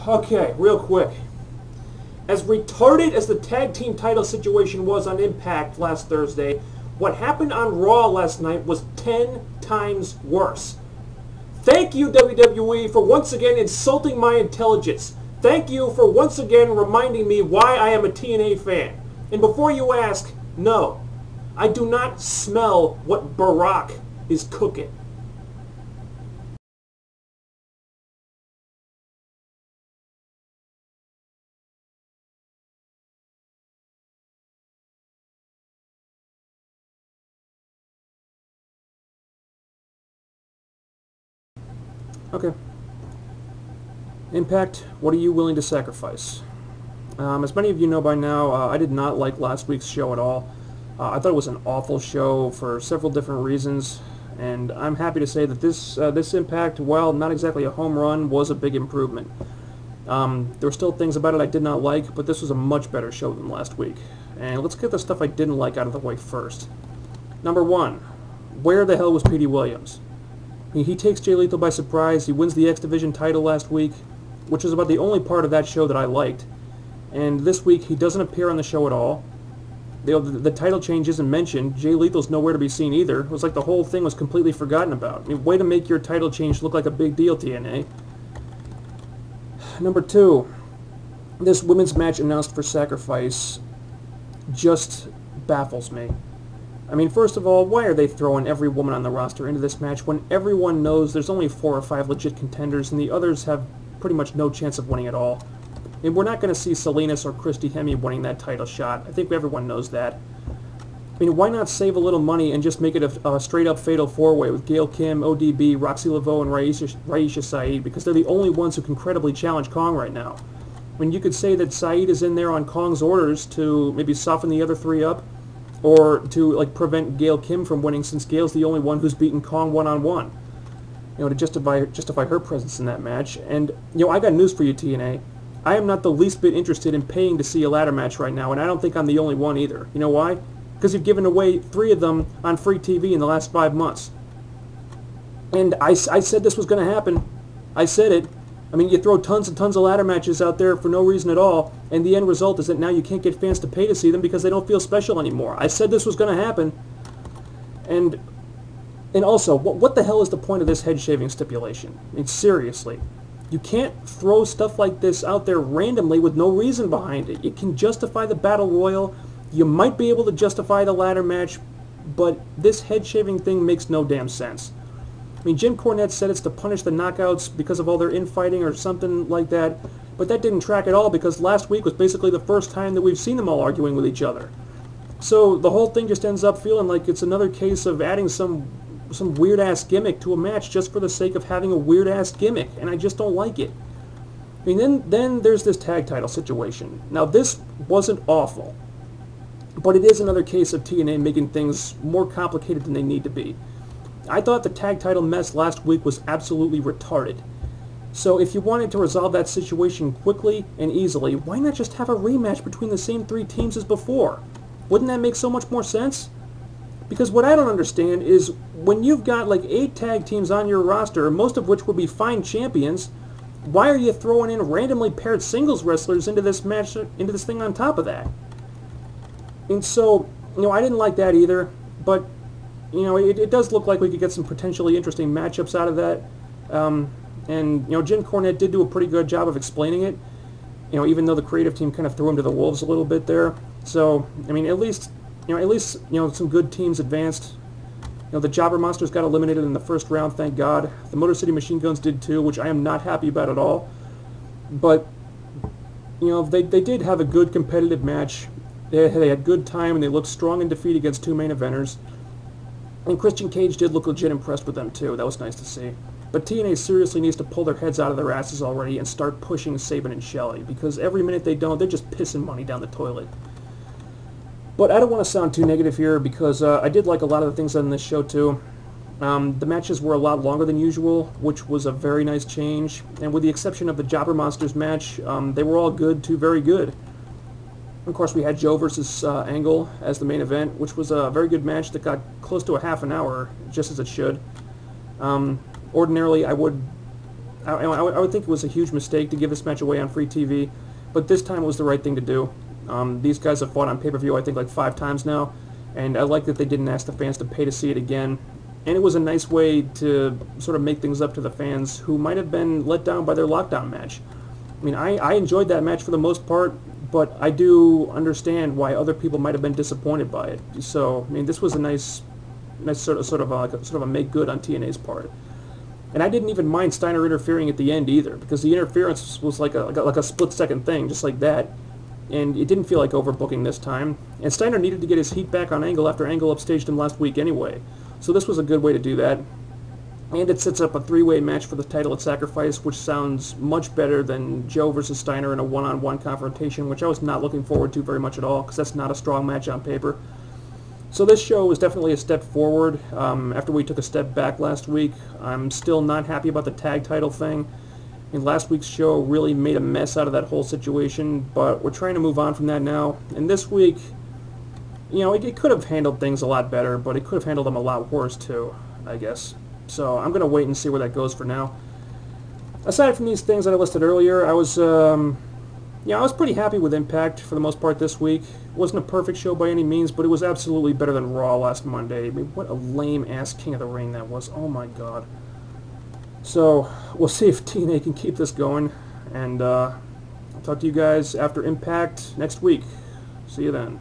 Okay, real quick. As retarded as the tag team title situation was on Impact last Thursday, what happened on Raw last night was 10 times worse. Thank you, WWE, for once again insulting my intelligence. Thank you for once again reminding me why I am a TNA fan. And before you ask, no, I do not smell what Barack is cooking. Okay. Impact, what are you willing to sacrifice? As many of you know by now, I did not like last week's show at all. I thought it was an awful show for several different reasons, and I'm happy to say that this Impact, while not exactly a home run, was a big improvement. There were still things about it I did not like, but this was a much better show than last week. And let's get the stuff I didn't like out of the way first. Number one, where the hell was Petey Williams? He takes Jay Lethal by surprise. He wins the X Division title last week, which was about the only part of that show that I liked. And this week, he doesn't appear on the show at all. The title change isn't mentioned. Jay Lethal's nowhere to be seen either. It was like the whole thing was completely forgotten about. I mean, way to make your title change look like a big deal, TNA. Number two, this women's match announced for Sacrifice just baffles me. I mean, first of all, why are they throwing every woman on the roster into this match when everyone knows there's only 4 or 5 legit contenders and the others have pretty much no chance of winning at all? I mean, we're not going to see Salinas or Christy Hemme winning that title shot. I think everyone knows that. I mean, why not save a little money and just make it a straight-up fatal 4-way with Gail Kim, ODB, Roxy Laveau, and Raisha Saeed, because they're the only ones who can credibly challenge Kong right now. I mean, you could say that Saeed is in there on Kong's orders to maybe soften the other 3 up, or to like prevent Gail Kim from winning, since Gail's the only one who's beaten Kong one-on-one. You know, to justify her presence in that match. And you know, I got news for you, TNA. I am not the least bit interested in paying to see a ladder match right now, and I don't think I'm the only one either. You know why? Because you've given away 3 of them on free TV in the last 5 months. And I said this was going to happen. I said it. I mean, you throw tons and tons of ladder matches out there for no reason at all, and the end result is that now you can't get fans to pay to see them because they don't feel special anymore. I said this was going to happen. And also, what the hell is the point of this head-shaving stipulation? I mean, seriously. You can't throw stuff like this out there randomly with no reason behind it. You can justify the Battle Royal. You might be able to justify the ladder match, but this head-shaving thing makes no damn sense. I mean, Jim Cornette said it's to punish the knockouts because of all their infighting or something like that, but that didn't track at all because last week was basically the first time that we've seen them all arguing with each other. So the whole thing just ends up feeling like it's another case of adding some weird-ass gimmick to a match just for the sake of having a weird-ass gimmick, and I just don't like it. I mean, then there's this tag title situation. Now, this wasn't awful, but it is another case of TNA making things more complicated than they need to be. I thought the tag title mess last week was absolutely retarded. So if you wanted to resolve that situation quickly and easily, why not just have a rematch between the same 3 teams as before? Wouldn't that make so much more sense? Because what I don't understand is when you've got like 8 tag teams on your roster, most of which would be fine champions, why are you throwing in randomly paired singles wrestlers into this match, into this thing on top of that? And so, you know, I didn't like that either, but you know, it does look like we could get some potentially interesting matchups out of that. And, you know, Jim Cornette did do a pretty good job of explaining it, you know, even though the creative team kind of threw him to the wolves a little bit there. So, I mean, at least, some good teams advanced. You know, the Jobber Monsters got eliminated in the first round, thank God. The Motor City Machine Guns did too, which I am not happy about at all. But, you know, they did have a good competitive match. They had good time, and they looked strong in defeat against 2 main eventers. And Christian Cage did look legit impressed with them, too. That was nice to see. But TNA seriously needs to pull their heads out of their asses already and start pushing Sabin and Shelley, because every minute they don't, they're just pissing money down the toilet. But I don't want to sound too negative here, because I did like a lot of the things on this show, too. The matches were a lot longer than usual, which was a very nice change. And with the exception of the Jobber Monsters match, they were all good to very good. Of course, we had Joe versus Angle as the main event, which was a very good match that got close to a half an hour, just as it should. Ordinarily, I would I would think it was a huge mistake to give this match away on free TV, but this time it was the right thing to do. These guys have fought on pay-per-view, I think, like 5 times now, and I like that they didn't ask the fans to pay to see it again. And it was a nice way to sort of make things up to the fans who might have been let down by their lockdown match. I mean, I enjoyed that match for the most part, but I do understand why other people might have been disappointed by it. So, I mean, this was a nice sort of a make good on TNA's part. And I didn't even mind Steiner interfering at the end either, because the interference was like a split-second thing, just like that. And it didn't feel like overbooking this time. And Steiner needed to get his heat back on Angle after Angle upstaged him last week anyway. So this was a good way to do that. And it sets up a 3-way match for the title at Sacrifice, which sounds much better than Joe versus Steiner in a one-on-one confrontation, which I was not looking forward to very much at all, because that's not a strong match on paper. So this show was definitely a step forward after we took a step back last week. I'm still not happy about the tag title thing. And last week's show really made a mess out of that whole situation, but we're trying to move on from that now. And this week, you know, it could have handled things a lot better, but it could have handled them a lot worse too, I guess. So I'm going to wait and see where that goes for now. Aside from these things that I listed earlier, I was pretty happy with Impact for the most part this week. It wasn't a perfect show by any means, but it was absolutely better than Raw last Monday. I mean, what a lame-ass King of the Ring that was. Oh my god. So, we'll see if TNA can keep this going, and I'll talk to you guys after Impact next week. See you then.